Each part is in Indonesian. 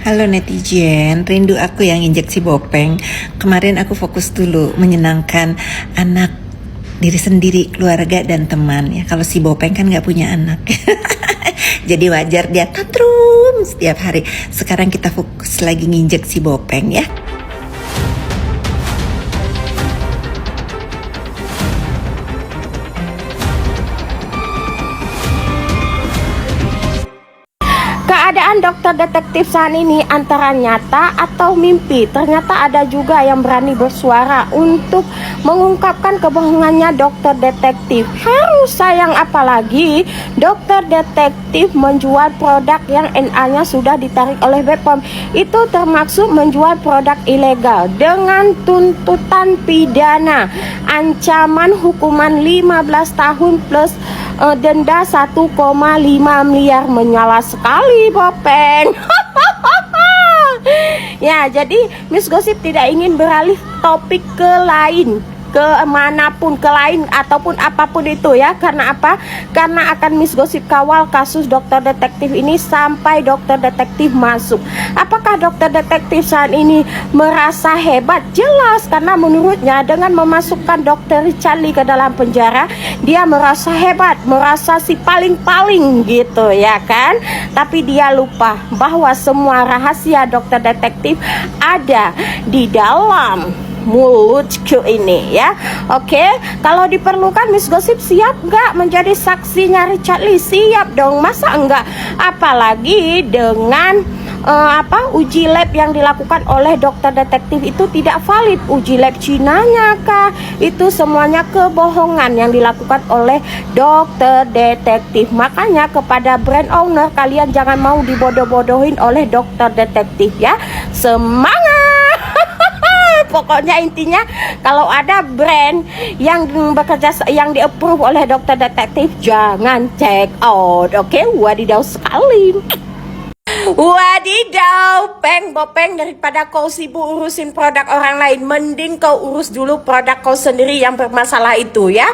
Halo netizen, rindu aku yang injeksi bopeng. Kemarin aku fokus dulu menyenangkan anak, diri sendiri, keluarga dan teman ya. Kalau si bopeng kan nggak punya anak, jadi wajar dia tantrum setiap hari. Sekarang kita fokus lagi nginjek si bopeng ya. Keadaan dokter detektif saat ini antara nyata atau mimpi. Ternyata ada juga yang berani bersuara untuk mengungkapkan kebohongannya dokter detektif. Harus sayang apalagi dokter detektif menjual produk yang NA-nya sudah ditarik oleh BPOM. Itu termasuk menjual produk ilegal dengan tuntutan pidana. Ancaman hukuman 15 tahun plus denda 1,5 miliar. Menyala sekali bopeng. Ya, jadi Miss Gosip tidak ingin beralih topik ke lain, ke manapun, ke lain ataupun apapun itu ya. Karena apa? Karena akan Miss Gosip kawal kasus dokter detektif ini sampai dokter detektif masuk. Apakah dokter detektif saat ini merasa hebat? Jelas, karena menurutnya dengan memasukkan dokter Charlie ke dalam penjara, dia merasa hebat, merasa si paling-paling gitu ya kan. Tapi dia lupa bahwa semua rahasia dokter detektif ada di dalam mulutku ini ya. Oke, kalau diperlukan Miss Gosip siap nggak menjadi saksinya Richard Lee? Siap dong, masa enggak? Apalagi dengan uji lab yang dilakukan oleh dokter detektif itu tidak valid. Uji lab Cinanya kah? Itu semuanya kebohongan yang dilakukan oleh dokter detektif. Makanya kepada brand owner, kalian jangan mau dibodoh-bodohin oleh dokter detektif ya. Semangat! Pokoknya intinya kalau ada brand yang bekerja, yang di-approve oleh dokter detektif, jangan check out. Oke, wadidaw sekali. Wadidaw, peng bopeng, daripada kau sibuk urusin produk orang lain, mending kau urus dulu produk kau sendiri yang bermasalah itu ya.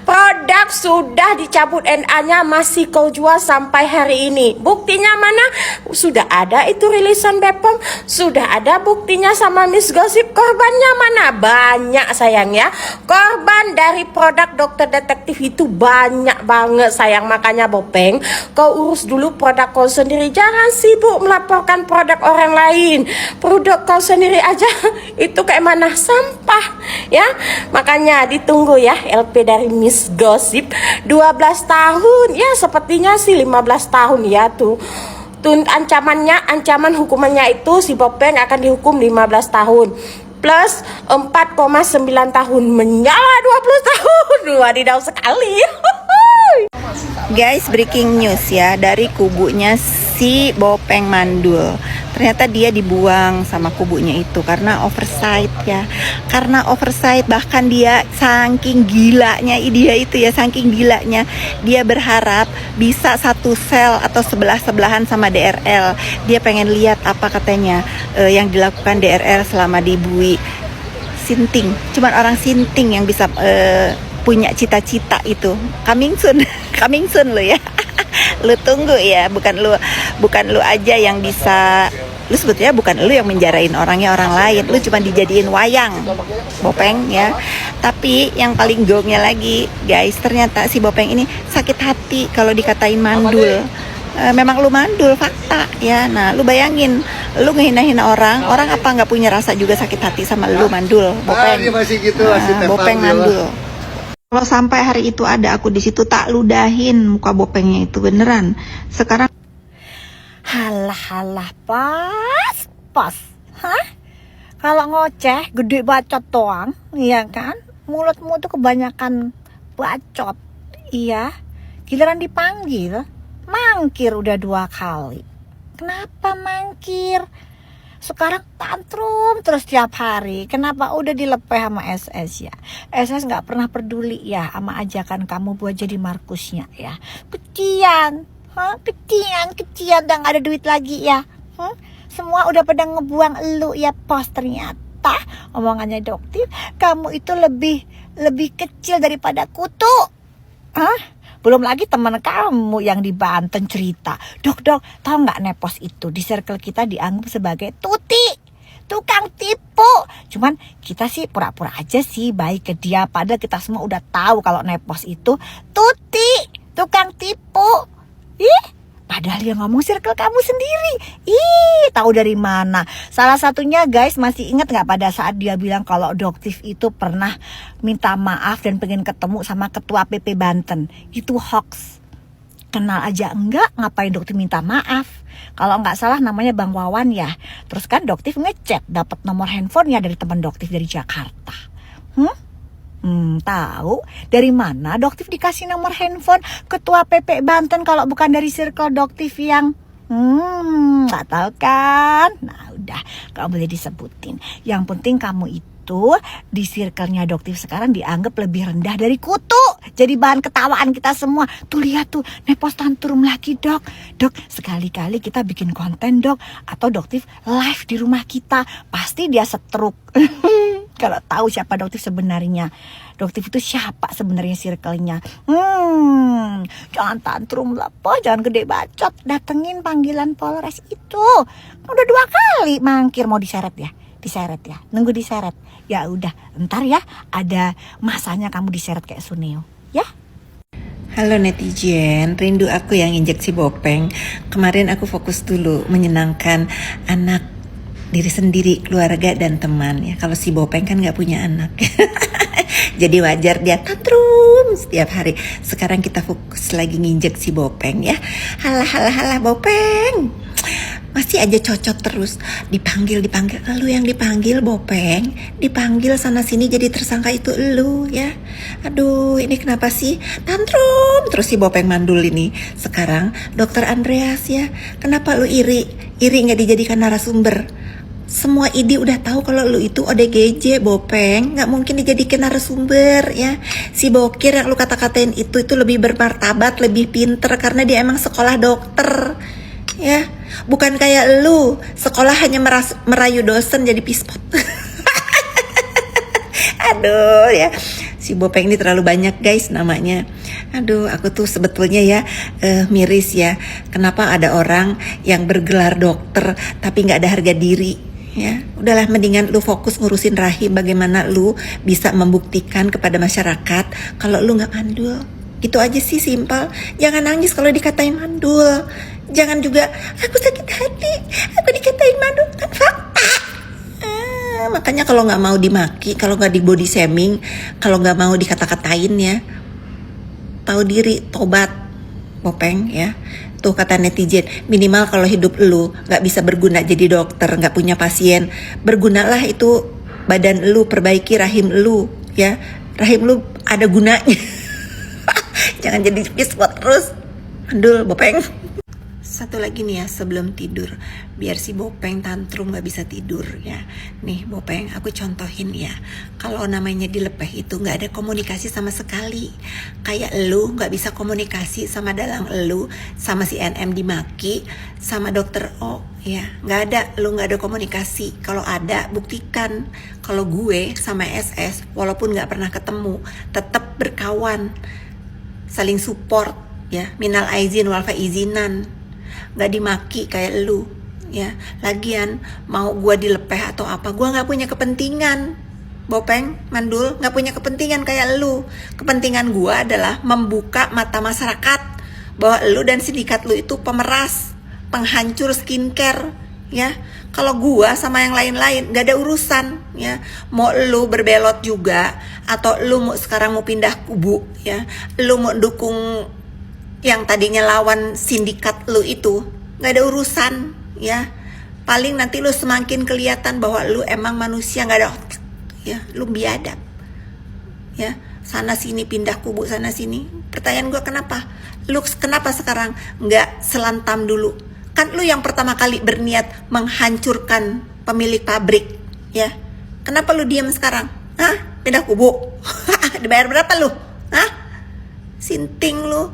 Produk sudah dicabut NA-nya, masih kau jual sampai hari ini. Buktinya mana? Sudah ada itu rilisan BPOM, sudah ada buktinya sama Miss Gosip. Korbannya mana? Banyak sayang ya. Korban dari produk dokter detektif itu banyak banget sayang. Makanya bopeng, kau urus dulu produk kau sendiri, jangan sibuk melaporkan produk orang lain. Produk kau sendiri aja itu kayak mana? Sampah ya. Makanya ditunggu ya LP dari Miss Gosip 12 tahun ya, sepertinya sih 15 tahun ya tuh. Ancaman hukumannya itu si bopeng akan dihukum 15 tahun plus 4,9 tahun, menyala 20 tahun. Wadidaw sekali. Guys, breaking news ya dari kubunya si bopeng mandul. Ternyata dia dibuang sama kubunya itu karena oversight ya. Karena oversight, bahkan dia saking gilanya saking gilanya dia berharap bisa satu sel atau sebelah-sebelahan sama DRL. Dia pengen lihat apa katanya yang dilakukan DRL selama di Bui Sinting. Cuman orang Sinting yang bisa punya cita-cita itu. Coming soon. Coming soon lo ya. Lu tunggu ya, bukan lu aja yang bisa. Lu sebetulnya bukan lu yang menjarain orangnya, orang lain. Lu cuma dijadiin wayang bopeng ya. Tapi yang paling gongnya lagi guys, ternyata si bopeng ini sakit hati kalau dikatain mandul. Memang lu mandul, fakta ya. Nah lu bayangin, lu ngehina-hina orang apa nggak punya rasa juga sakit hati sama lu mandul bopeng. Masih gitu, Bopeng mandul. Kalau sampai hari itu ada aku di situ, tak ludahin muka bopengnya itu beneran. Sekarang halah pas. Hah? Kalau ngoceh gede bacot doang, iya kan? Mulutmu tuh kebanyakan bacot. Iya. Giliran dipanggil, mangkir udah 2 kali. Kenapa mangkir? Sekarang tantrum terus tiap hari. Kenapa? Udah dilepeh sama SS ya. SS gak pernah peduli ya sama ajakan kamu buat jadi Markusnya ya. Kecian. Kecian udah gak ada duit lagi ya. Semua udah pada ngebuang elu ya. Pos ternyata omongannya dokter, kamu itu lebih kecil daripada kutu. Belum lagi teman kamu yang di Banten cerita, dok, tahu nggak Nepos itu di circle kita dianggap sebagai tuti, tukang tipu. Cuman kita sih pura-pura aja sih baik ke dia, padahal kita semua udah tahu kalau Nepos itu tuti, tukang tipu. Padahal yang ngomong circle kamu sendiri. Tahu dari mana? Salah satunya guys, masih ingat nggak pada saat dia bilang kalau Doktif itu pernah minta maaf dan pengen ketemu sama ketua PP Banten. Itu hoax. Kenal aja enggak, ngapain Doktif minta maaf? Kalau nggak salah namanya Bang Wawan ya. Terus kan Doktif ngechat dapat nomor handphonenya dari teman Doktif dari Jakarta. Tahu dari mana Doktif dikasih nomor handphone ketua PP Banten kalau bukan dari circle Doktif yang nggak tahu kan? Nah udah, gak boleh disebutin. Yang penting kamu itu di circle-nya Doktif sekarang dianggap lebih rendah dari kutu. Jadi bahan ketawaan kita semua. Tuh lihat tuh, Nepos tantrum lagi dok. Dok, sekali-kali kita bikin konten dok. Atau Doktif live di rumah kita. Pasti dia stroke. Kalau tahu siapa Doktif sebenarnya. Doktif itu siapa sebenarnya circle-nya. Jangan tantrum lah po, jangan gede bacot. Datengin panggilan Polres itu. Udah 2 kali mangkir, mau diseret ya. Diseret ya, nunggu diseret. Ya udah, ntar ya ada masanya kamu diseret kayak Suneo ya. Halo netizen, rindu aku yang injeksi Bopeng. Kemarin aku fokus dulu menyenangkan anak, diri sendiri, keluarga dan teman ya. Kalau si Bopeng kan nggak punya anak. Jadi wajar dia tantrum setiap hari. Sekarang kita fokus lagi nginjek si Bopeng ya. Halah Bopeng. Masih aja cocok terus. Dipanggil. Lu yang dipanggil Bopeng. Dipanggil sana sini jadi tersangka itu lu ya. Aduh, ini kenapa sih? Tantrum terus si Bopeng mandul ini. Sekarang Dokter Andreas ya. Kenapa lu iri? Iri gak dijadikan narasumber? Semua ID udah tahu kalau lu itu ODGJ Bopeng, nggak mungkin dijadikan narasumber ya. Si Bokir yang lu kata-katain itu lebih bermartabat, lebih pinter karena dia emang sekolah dokter ya. Bukan kayak lu sekolah hanya merayu dosen jadi pispot. Aduh ya, si Bopeng ini terlalu banyak guys namanya. Aduh, aku tuh sebetulnya ya miris ya. Kenapa ada orang yang bergelar dokter tapi nggak ada harga diri? Ya, udahlah mendingan lu fokus ngurusin rahim, bagaimana lu bisa membuktikan kepada masyarakat kalau lu nggak mandul. Itu aja sih, simpel. Jangan nangis kalau dikatain mandul. Jangan juga aku sakit hati, aku dikatain mandul, kan fakta. Makanya kalau nggak mau dimaki, kalau nggak di body shaming, kalau nggak mau dikata-katain ya, tahu diri, tobat Bopeng ya. Tuh kata netizen, minimal kalau hidup lu gak bisa berguna jadi dokter, gak punya pasien, bergunalah itu badan lu, perbaiki rahim lu ya. Rahim lu ada gunanya. Jangan jadi pispot terus. Mandul Bopeng. Satu lagi nih ya sebelum tidur, biar si Bopeng tantrum gak bisa tidur ya. Nih Bopeng, aku contohin ya. Kalau namanya dilepeh itu gak ada komunikasi sama sekali. Kayak lu gak bisa komunikasi sama dalang lu, sama si NM dimaki, sama dokter O ya. Gak ada, lu gak ada komunikasi. Kalau ada, buktikan. Kalau gue sama SS, walaupun gak pernah ketemu, tetap berkawan, saling support ya. Minal aizin wal faizinan. Gak dimaki kayak lu ya. Lagian mau gua dilepeh atau apa, gua gak punya kepentingan Bopeng, mandul, gak punya kepentingan kayak lu. Kepentingan gua adalah membuka mata masyarakat bahwa lu dan sindikat lu itu pemeras, penghancur skincare ya. Kalau gua sama yang lain-lain gak ada urusan ya. Mau lu berbelot juga atau lu mau sekarang mau pindah kubu ya, lu mau dukung yang tadinya lawan sindikat lu itu, gak ada urusan ya. Paling nanti lu semakin kelihatan bahwa lu emang manusia gak ada otak ya. Lu biadab ya, sana sini pindah kubu sana sini. Pertanyaan gue, kenapa sekarang gak selantam dulu? Kan lu yang pertama kali berniat menghancurkan pemilik pabrik ya. Kenapa lu diam sekarang? Pindah kubu. Dibayar berapa lu? Sinting lu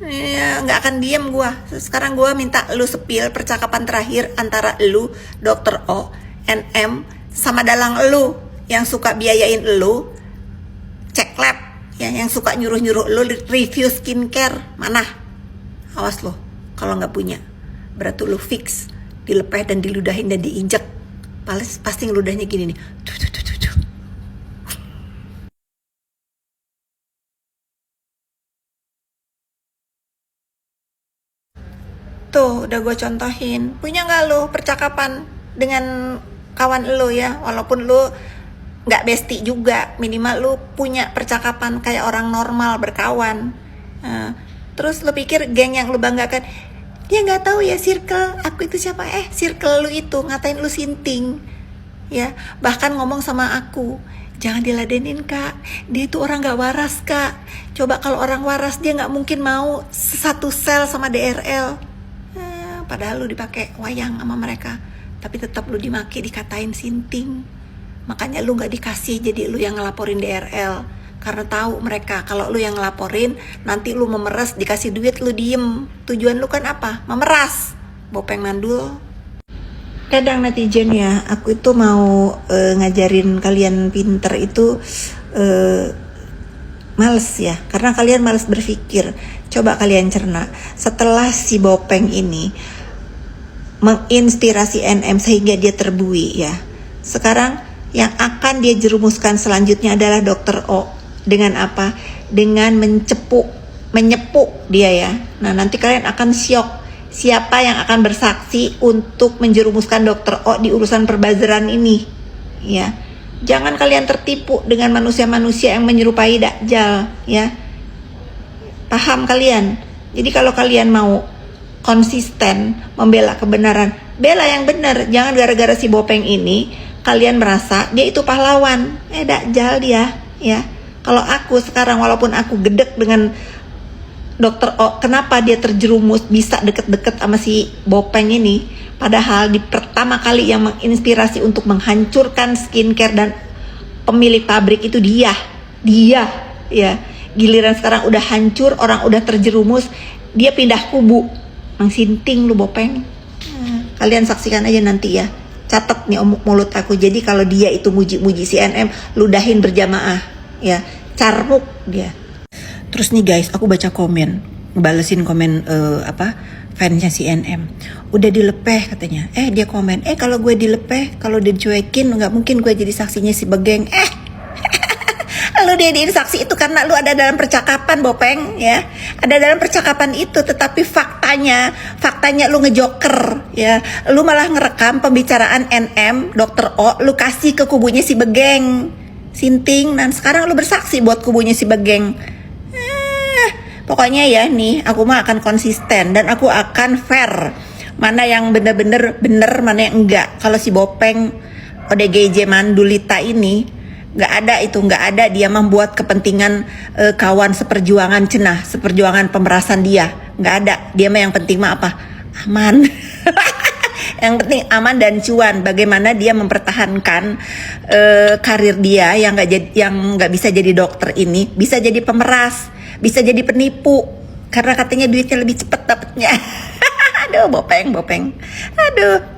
ya. Nggak akan diem gue. Sekarang gue minta lu sepil percakapan terakhir antara lu, Dokter O, NM, sama dalang lu yang suka biayain lu cek lab yang suka nyuruh-nyuruh lo review skincare, mana? Awas lo, kalau nggak punya, berarti lo fix dilepeh dan diludahin dan diinjek. Pasti ngeludahnya gini nih. Tuh. Tuh, udah gue contohin. Punya nggak lo percakapan dengan kawan lo ya? Walaupun lo nggak bestie juga, minimal lo punya percakapan kayak orang normal berkawan. Terus lo pikir geng yang lo banggakan, dia nggak tahu ya circle aku itu siapa? Circle lo itu ngatain lo sinting, ya. Bahkan ngomong sama aku, jangan diladenin kak, dia itu orang nggak waras kak. Coba kalau orang waras dia nggak mungkin mau satu sel sama DRL. Padahal lu dipakai wayang sama mereka, tapi tetap lu dimaki, dikatain sinting. Makanya lu nggak dikasih, jadi lu yang ngelaporin DRL, karena tahu mereka kalau lu yang ngelaporin nanti lu memeras, dikasih duit lu diem. Tujuan lu kan apa? Memeras. Bopeng mandul. Kadang netizen ya, aku itu mau ngajarin kalian pinter itu males ya, karena kalian males berpikir. Coba kalian cerna, setelah si Bopeng ini menginspirasi NM sehingga dia terbui ya, sekarang yang akan dia jerumuskan selanjutnya adalah Dr. O. Dengan apa? Dengan menyepuk dia ya. Nah nanti kalian akan syok, siapa yang akan bersaksi untuk menjerumuskan Dr. O di urusan perbazaran ini ya. Jangan kalian tertipu dengan manusia-manusia yang menyerupai Dajjal ya. Paham kalian? Jadi kalau kalian mau konsisten membela kebenaran, bela yang benar. Jangan gara-gara si Bopeng ini kalian merasa dia itu pahlawan. Dajjal dia ya. Kalau aku sekarang, walaupun aku gedek dengan Dr. O, kenapa dia terjerumus bisa deket-deket sama si Bopeng ini, padahal di pertama kali yang menginspirasi untuk menghancurkan skincare dan pemilik pabrik itu dia ya. Giliran sekarang udah hancur, orang udah terjerumus, dia pindah kubu. Mengsinting lu Bopeng. Kalian saksikan aja nanti ya. Catat nih mulut aku. Jadi kalau dia itu muji-muji si NM, ludahin berjamaah ya. Carmuk dia. Terus nih guys, aku baca komen, ngebalesin komen fansnya si NM. Udah dilepeh katanya. Dia komen, kalau gue dilepeh, kalau dia dicuekin, nggak mungkin gue jadi saksinya si Begeng. Lu dijadiin saksi itu karena lu ada dalam percakapan Bopeng ya. Ada dalam percakapan itu, tetapi faktanya lu ngejoker ya. Lu malah ngerekam pembicaraan NM, Dr. O, lu kasih ke kubunya si Begeng. Sinting, dan sekarang lu bersaksi buat kubunya si Begeng. Pokoknya ya nih, aku mah akan konsisten dan aku akan fair. Mana yang bener-bener bener, mana yang enggak. Kalau si Bopeng ODGJ Mandulita ini nggak ada dia membuat kepentingan kawan seperjuangan seperjuangan pemerasan dia, nggak ada. Dia mah yang penting mah apa? Aman. Yang penting aman dan cuan. Bagaimana dia mempertahankan karir dia yang nggak bisa jadi dokter ini, bisa jadi pemeras, bisa jadi penipu, karena katanya duitnya lebih cepet dapetnya. Aduh Bopeng. Aduh.